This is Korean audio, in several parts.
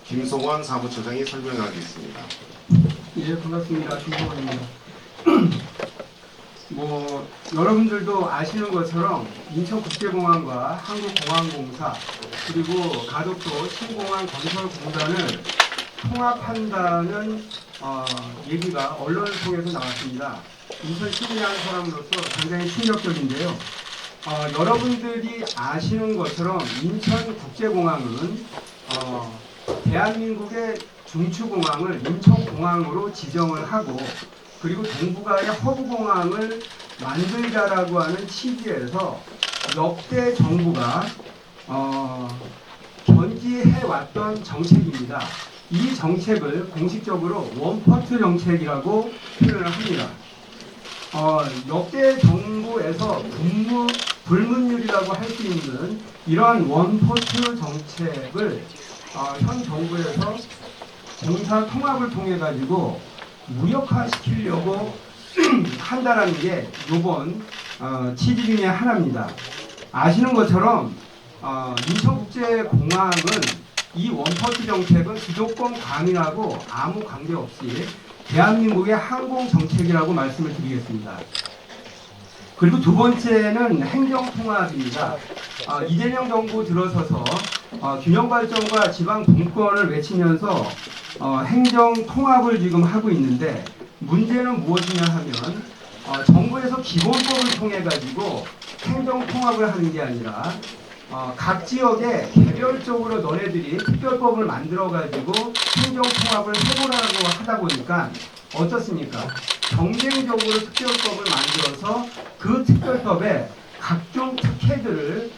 김성원 사무처장이 설명하겠습니다. 예, 반갑습니다. 김성원입니다. 여러분들도 아시는 것처럼 인천국제공항과 한국공항공사 그리고 가덕도 신공항건설공단을 통합한다는 얘기가 언론을 통해서 나왔습니다. 인천 시민의 한 사람으로서 굉장히 충격적인데요. 여러분들이 아시는 것처럼 인천국제공항은 대한민국의 중추공항을 인천공항으로 지정을 하고 그리고 동북아의 허브공항을 만들자라고 하는 취지에서 역대 정부가 견지해왔던 정책입니다. 이 정책을 공식적으로 원포트 정책이라고 표현을 합니다. 역대 정부에서 불문율이라고 할 수 있는 이러한 원포트 정책을 현 정부에서 공사 통합을 통해 가지고 무력화시키려고 한다라는 게 이번 취지 중에 하나입니다. 아시는 것처럼 인천국제공항은 이 원포트 정책은 수도권 광인하고 아무 관계없이 대한민국의 항공정책이라고 말씀을 드리겠습니다. 그리고 두 번째는 행정통합입니다. 이재명 정부 들어서서 균형발전과 지방 분권을 외치면서 행정통합을 지금 하고 있는데 문제는 무엇이냐 하면 정부에서 기본법을 통해 가지고 행정통합을 하는 게 아니라 각 지역에 개별적으로 너네들이 특별법을 만들어 가지고 행정통합을 해보라고 하다 보니까 어떻습니까? 경쟁적으로 특별법을 만들어서 그 특별법에 각종 특혜들을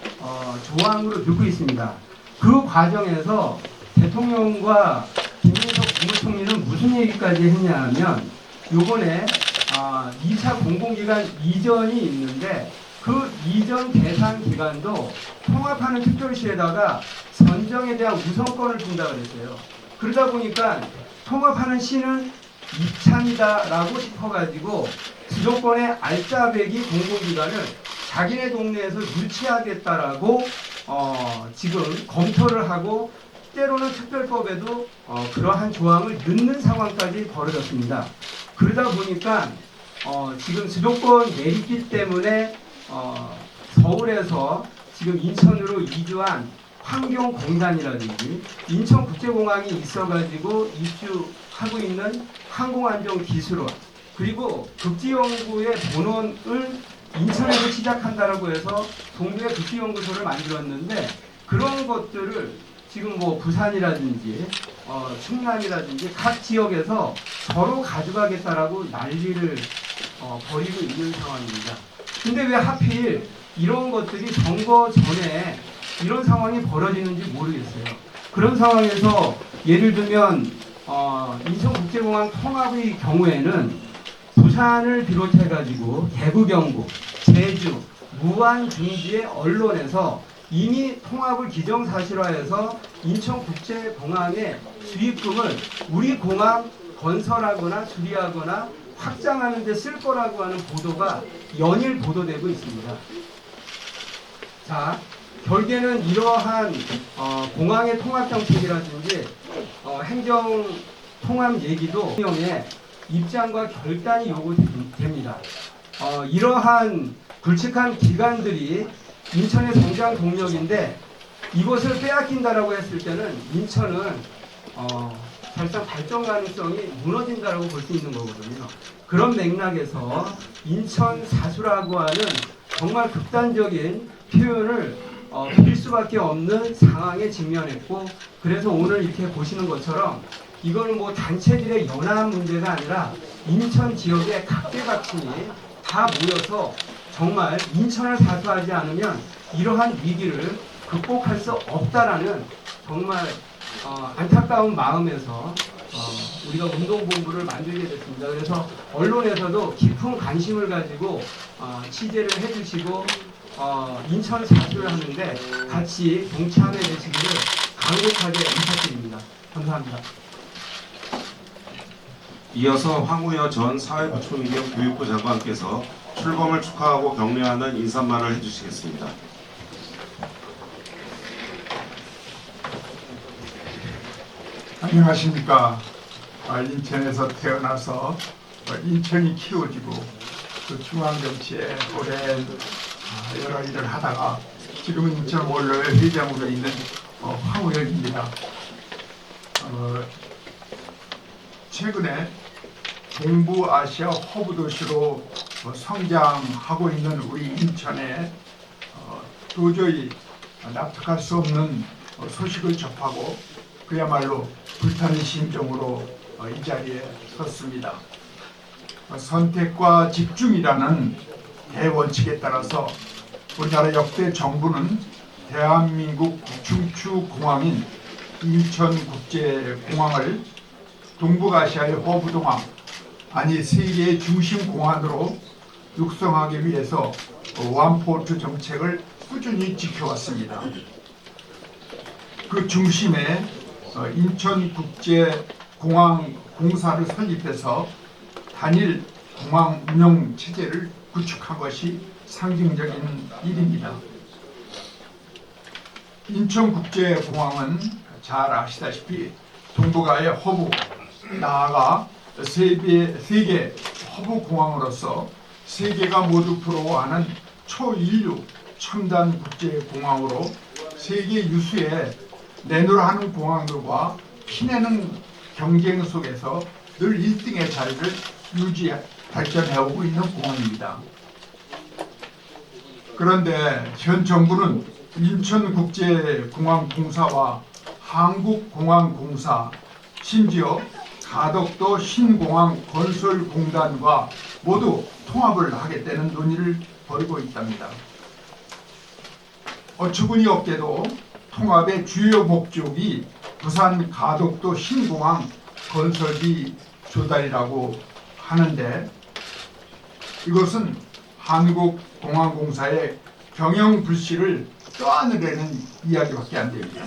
조항으로 넣고 있습니다. 그 과정에서 대통령과 김민석 국무총리는 무슨 얘기까지 했냐 하면 요번에 2차 공공기관 이전이 있는데 그 이전 대상 기간도 통합하는 특별시에다가 선정에 대한 우선권을 준다 그랬어요. 그러다 보니까 통합하는 시는 이참이다라고 싶어가지고 수도권의 알짜배기 공공기관을 자기네 동네에서 유치하겠다라고 지금 검토를 하고 때로는 특별법에도 그러한 조항을 넣는 상황까지 벌어졌습니다. 그러다 보니까 지금 수도권 내리기 때문에 서울에서 지금 인천으로 이주한 환경공단이라든지 인천국제공항이 있어가지고 입주하고 있는 항공안전기술원 그리고 극지연구의 본원을 인천에서 시작한다라고 해서 동부에 극지연구소를 만들었는데 그런 것들을 지금 부산이라든지 충남이라든지 각 지역에서 서로 가져가겠다라고 난리를 벌이고 있는 상황입니다. 근데 왜 하필 이런 것들이 선거 전에 이런 상황이 벌어지는지 모르겠어요. 그런 상황에서 예를 들면 인천국제공항 통합의 경우에는 부산을 비롯해 가지고 대구, 경북, 제주, 무안 등지의 언론에서 이미 통합을 기정사실화해서 인천국제공항의 수익금을 우리 공항 건설하거나 수리하거나 확장하는 데 쓸 거라고 하는 보도가 연일 보도되고 있습니다. 자, 결국에는 이러한 공항의 통합정책이라든지 행정통합 얘기도 대통령의 입장과 결단이 요구됩니다. 이러한 굵직한 기관들이 인천의 성장 동력인데 이것을 빼앗긴다라고 했을 때는 인천은 사실상 발전 가능성이 무너진다라고 볼 수 있는 거거든요. 그런 맥락에서 인천 사수라고 하는 정말 극단적인 표현을 빌 수밖에 없는 상황에 직면했고 그래서 오늘 이렇게 보시는 것처럼 이거는 단체들의 연합 문제가 아니라 인천 지역의 각계각층이 다 모여서 정말 인천을 사수하지 않으면 이러한 위기를 극복할 수 없다라는 정말 안타까운 마음에서 우리가 운동본부를 만들게 됐습니다. 그래서 언론에서도 깊은 관심을 가지고 취재를 해주시고 인천 사수를 하는데 같이 동참해 주시기를 강력하게 부탁드립니다. 감사합니다. 이어서 황우여 전 사회부총리 겸 교육부 장관께서 출범을 축하하고 격려하는 인사말을 해주시겠습니다. 안녕하십니까. 인천에서 태어나서 인천이 키워지고 그 중앙정치에 오랜 여러 일을 하다가 지금은 인천 원로회 회장으로 있는 황우혁입니다. 최근에 동부아시아 허브 도시로 성장하고 있는 우리 인천에 도저히 납득할 수 없는 소식을 접하고 그야말로 불타는 심정으로 이 자리에 섰습니다. 선택과 집중이라는 대원칙에 따라서 우리나라 역대 정부는 대한민국 중추공항인 인천국제공항을 동북아시아의 허브공항, 아니 세계의 중심공항으로 육성하기 위해서 원포트 정책을 꾸준히 지켜왔습니다. 그 중심에 인천국제공항공사를 설립해서 단일 공항 운영 체제를 구축한 것이 상징적인 일입니다. 인천국제공항은 잘 아시다시피 동북아의 허브, 나아가 세계 허브공항으로서 세계가 모두 부러워하는 초인류 첨단 국제공항으로 세계 유수의 내노라하는 공항들과 피내는 경쟁 속에서 늘 1등의 자리를 발전해오고 있는 공항입니다. 그런데 현 정부는 인천국제공항공사와 한국공항공사, 심지어 가덕도 신공항 건설공단과 모두 통합을 하겠다는 논의를 벌이고 있답니다. 어처구니 없게도 통합의 주요 목적이 부산 가덕도 신공항 건설비 조달이라고 하는데 이것은 한국공항공사의 경영 불씨를 떠안으려는 이야기밖에 안 됩니다.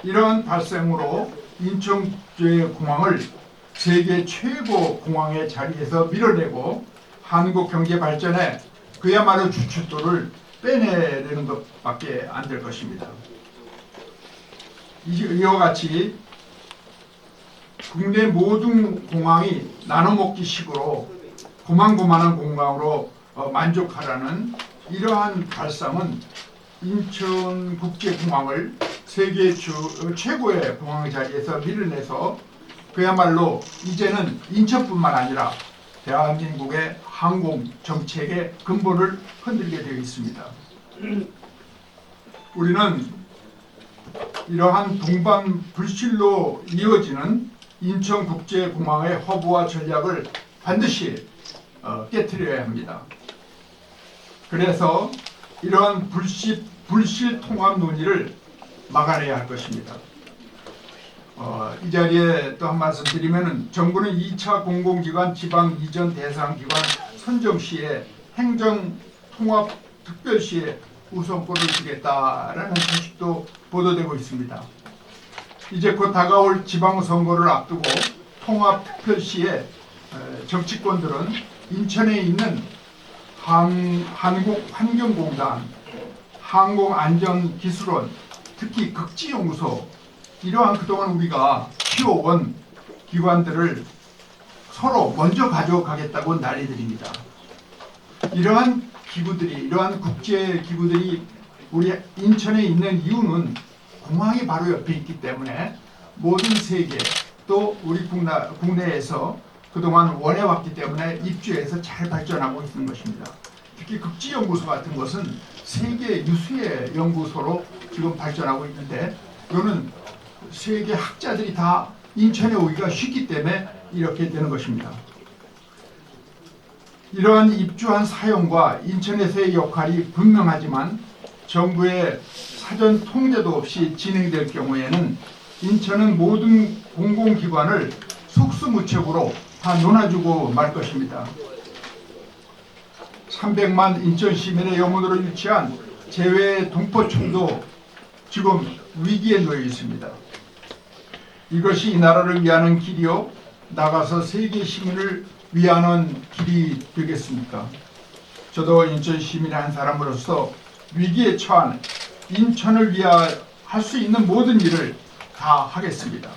이러한 발생으로 인천국제공항을 세계 최고 공항의 자리에서 밀어내고 한국 경제 발전에 그야말로 주춧돌을 빼내려는 것밖에 안 될 것입니다. 이와 같이 국내 모든 공항이 나눠먹기식으로 고만고만한 공항으로 만족하라는 이러한 발상은 인천국제공항을 세계 최고의 공항 자리에서 밀어내서 그야말로 이제는 인천뿐만 아니라 대한민국의 항공 정책의 근본을 흔들게 되어 있습니다. 우리는 이러한 동반 불실로 이어지는 인천국제공항의 허브화 전략을 반드시 깨트려야 합니다. 그래서 이러한 불실 통합 논의를 막아내야 할 것입니다. 이 자리에 또 한 말씀 드리면 정부는 2차 공공기관 지방 이전 대상 기관 선정 시에 행정통합특별시에 우선권을 주겠다라는 소식도 보도되고 있습니다. 이제 곧 다가올 지방선거를 앞두고 통합특별시의 정치권들은 인천에 있는 한국환경공단, 항공안전기술원, 특히 극지연구소 이러한 그동안 우리가 키워온 기관들을 서로 먼저 가져가겠다고 난리들입니다. 이러한 기구들이, 이러한 국제기구들이 우리 인천에 있는 이유는 공항이 바로 옆에 있기 때문에 모든 세계 또 우리 국내에서 그동안 원해왔기 때문에 입주해서 잘 발전하고 있는 것입니다. 특히 극지연구소 같은 것은 세계 유수의 연구소로 지금 발전하고 있는데 이거는 세계 학자들이 다 인천에 오기가 쉽기 때문에 이렇게 되는 것입니다. 이러한 입주한 사용과 인천에서의 역할이 분명하지만 정부의 사전 통제도 없이 진행될 경우에는 인천은 모든 공공기관을 속수무책으로 다 논아주고 말 것입니다. 300만 인천 시민의 영혼으로 유치한 재외 동포촌도 지금 위기에 놓여 있습니다. 이것이 이 나라를 위하는 길이요 나가서 세계 시민을 위하는 길이 되겠습니까? 저도 인천 시민의 한 사람으로서 위기에 처한 인천을 위하 할 수 있는 모든 일을 다 하겠습니다.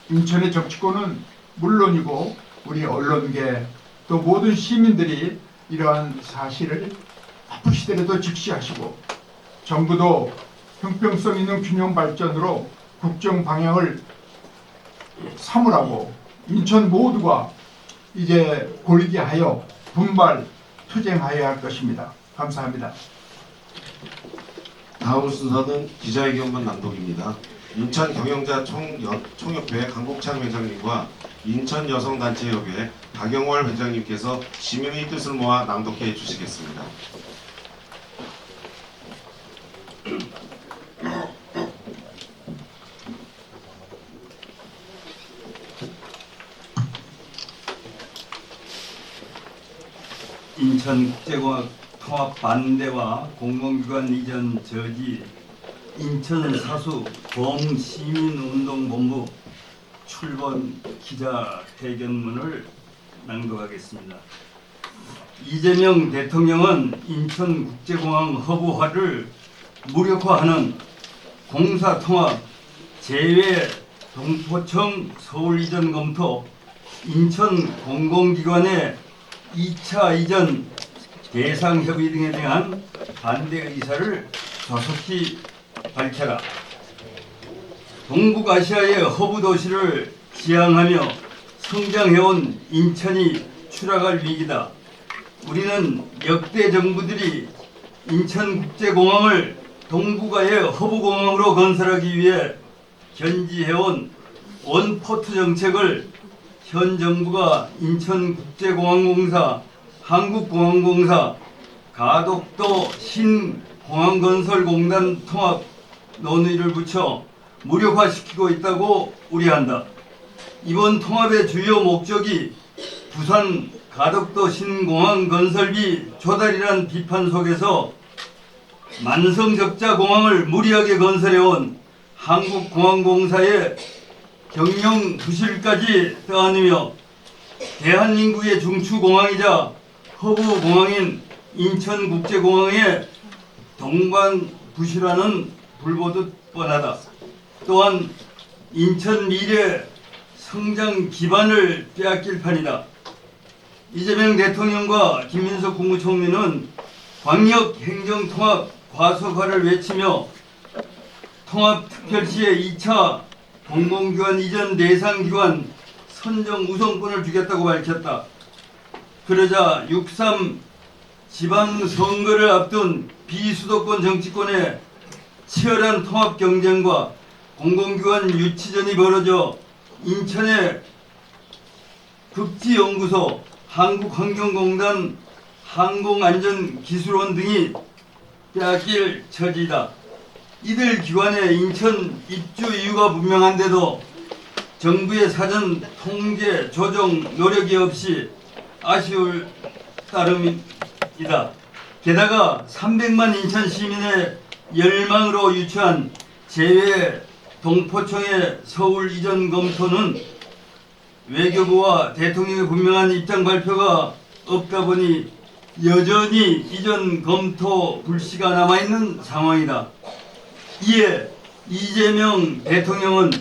인천의 정치권은 물론이고 우리 언론계 또 모든 시민들이 이러한 사실을 아프시더라도 직시하시고 정부도 형평성 있는 균형 발전으로 국정 방향을 삼으라고 인천 모두가 이제 골기하여 분발 투쟁하여야 할 것입니다. 감사합니다. 다음 순서는 기자회견문 낭독입니다. 인천 경영자 총협회 강국찬 회장님과 인천 여성단체협회 박영월 회장님께서 시민의 뜻을 모아 낭독해 주시겠습니다. 인천국제공항 통합 반대와 공공기관 이전 저지 인천 사수 범시민운동본부 출범 기자회견문을 낭독하겠습니다. 이재명 대통령은 인천국제공항 허브화를 무력화하는 공사통합 제외 동포청 서울 이전 검토 인천 공공기관의 2차 이전 대상 협의 등에 대한 반대 의사를 조속히 밝혀라. 동북아시아의 허브 도시를 지향하며 성장해온 인천이 추락할 위기다. 우리는 역대 정부들이 인천국제공항을 동북아의 허브공항으로 건설하기 위해 견지해온 원포트 정책을 현 정부가 인천국제공항공사, 한국공항공사, 가덕도 신공항건설공단 통합 논의를 붙여 무력화시키고 있다고 우려한다. 이번 통합의 주요 목적이 부산 가덕도 신공항 건설비 조달이란 비판 속에서 만성적자 공항을 무리하게 건설해온 한국공항공사의 경영 부실까지 떠안으며 대한민국의 중추공항이자 허브공항인 인천국제공항의 동반부실화는 불보듯 뻔하다. 또한 인천 미래 성장 기반을 빼앗길 판이다. 이재명 대통령과 김민석 국무총리는 광역행정통합 과속화를 외치며 통합특별시의 2차 공공기관 이전 대상기관 선정 우선권을 주겠다고 밝혔다. 그러자 6.3 지방선거를 앞둔 비수도권 정치권의 치열한 통합 경쟁과 공공기관 유치전이 벌어져 인천의 극지연구소, 한국환경공단, 항공안전기술원 등이 빼앗길 처지다. 이들 기관의 인천 입주 이유가 분명한데도 정부의 사전 통제 조정 노력이 없이 아쉬울 따름이다. 게다가 300만 인천 시민의 열망으로 유치한 제외 동포청의 서울 이전 검토는 외교부와 대통령의 분명한 입장 발표가 없다 보니 여전히 이전 검토 불씨가 남아있는 상황이다. 이에 이재명 대통령은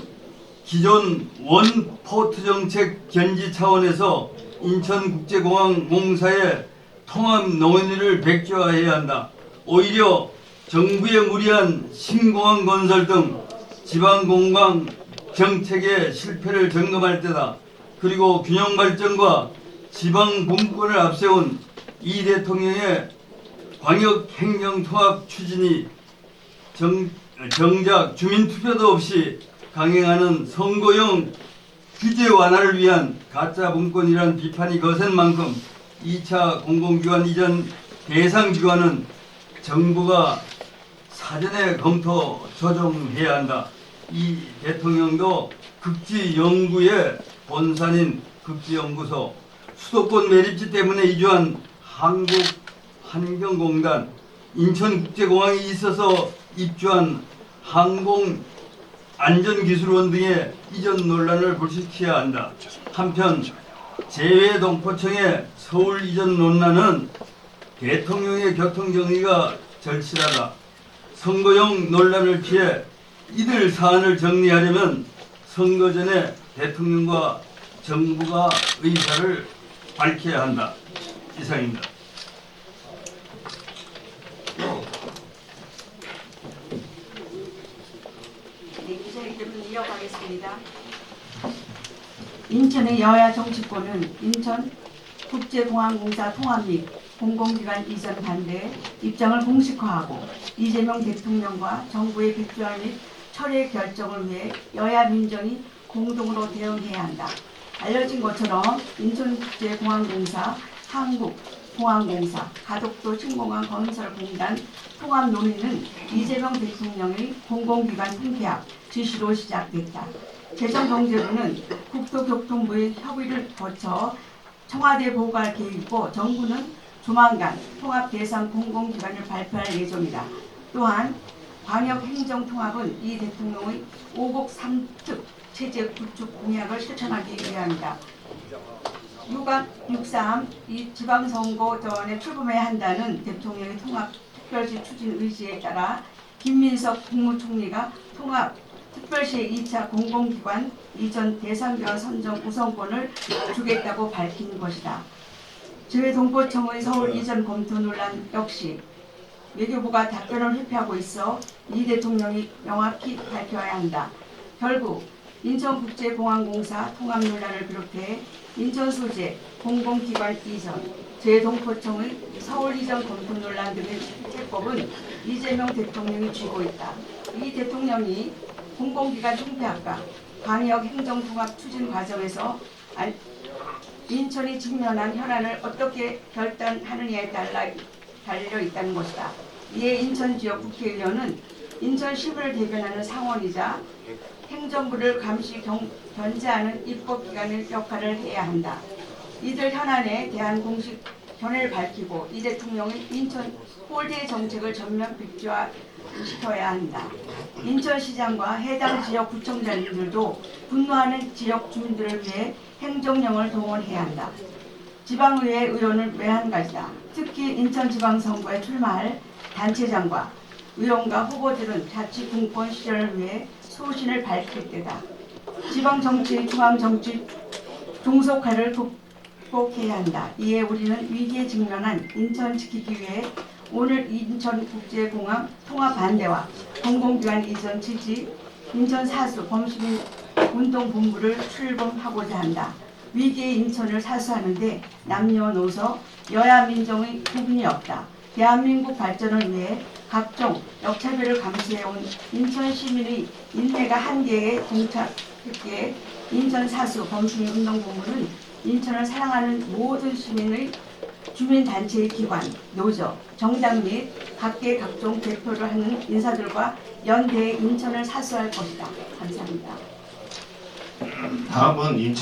기존 원포트 정책 견지 차원에서 인천국제공항공사의 통합 논의를 백지화해야 한다. 오히려 정부의 무리한 신공항 건설 등 지방공항 정책의 실패를 점검할 때다. 그리고 균형 발전과 지방 분권을 앞세운 이 대통령의 광역 행정 통합 추진이 정작 주민투표도 없이 강행하는 선거용 규제 완화를 위한 가짜 분권이란 비판이 거센 만큼 2차 공공기관 이전 대상 기관은 정부가 사전에 검토 조정해야 한다. 이 대통령도 극지연구의 본산인 극지연구소, 수도권 매립지 때문에 이주한 한국환경공단, 인천국제공항에 있어서 입주한 항공안전기술원 등의 이전 논란을 불식해야 한다. 한편 제외동포청의 서울 이전 논란은 대통령의 교통정리가 절실하다. 선거용 논란을 피해 이들 사안을 정리하려면 선거 전에 대통령과 정부가 의사를 밝혀야 한다. 이상입니다. 네, 기자회견을 이어가겠습니다. 인천의 여야 정치권은 인천 국제공항공사 통합 및 공공기관 이전 반대 입장을 공식화하고 이재명 대통령과 정부의 백조화 및 철회 결정을 위해 여야 민정이 공동으로 대응해야 한다. 알려진 것처럼 인천국제공항공사, 한국공항공사, 가덕도 신공항 건설공단 통합 논의는 이재명 대통령의 공공기관 통폐합 지시로 시작됐다. 재정경제부는 국토교통부의 협의를 거쳐 청와대에 보고할 계획이고 정부는 조만간 통합 대상 공공기관을 발표할 예정이다. 또한 광역행정통합은 이 대통령의 5곡 3특 체제 구축 공약을 실천하기 위함이다. 6.3 이 지방선거 전에 출범해야 한다는 대통령의 통합 특별시 추진 의지에 따라 김민석 국무총리가 통합 특별시 2차 공공기관 이전 대상기관 선정 우선권을 주겠다고 밝힌 것이다. 재외동포청의 서울 이전 검토 논란 역시 외교부가 답변을 회피하고 있어 이 대통령이 명확히 밝혀야 한다. 결국 인천국제공항공사 통합 논란을 비롯해 인천 소재 공공기관 이전, 재외동포청의 서울 이전 검토 논란 등의 해법은 이재명 대통령이 쥐고 있다. 이 대통령이 공공기관 통폐합과 광역행정통합 추진 과정에서 인천이 직면한 현안을 어떻게 결단하느냐에 달려 있다는 것이다. 이에 인천 지역 국회의원은 인천 시민을 대변하는 상원이자 행정부를 감시 견제하는 입법기관의 역할을 해야 한다. 이들 현안에 대한 공식 견해를 밝히고 이 대통령의 인천 홀대 정책을 전면 백지화시켜야 한다. 인천시장과 해당 지역 구청장님들도 분노하는 지역 주민들을 위해 행정령을 동원해야 한다. 지방의회 의원을 외한가지다. 특히 인천지방선거에 출마할 단체장과 의원과 후보들은 자치 공권 시절을 위해 소신을 밝힐 때다. 지방정치, 중앙정치 종속화를 극복해야 한다. 이에 우리는 위기에 직면한 인천 지키기 위해 오늘 인천국제공항 통합 반대와 공공기관 이전 취지, 인천 사수 범시민 운동본부를 출범하고자 한다. 위기의 인천을 사수하는데 남녀노소 여야 민정의 구분이 없다. 대한민국 발전을 위해 각종 역차별을 감수해온 인천 시민의 인내가 한계에 동착했기에 인천 사수 범시민 운동본부는 인천을 사랑하는 모든 시민의 주민단체의 기관, 노조, 정당 및 각계 각종 대표를 하는 인사들과 연대해 인천을 사수할 것이다. 감사합니다. 다음은 인천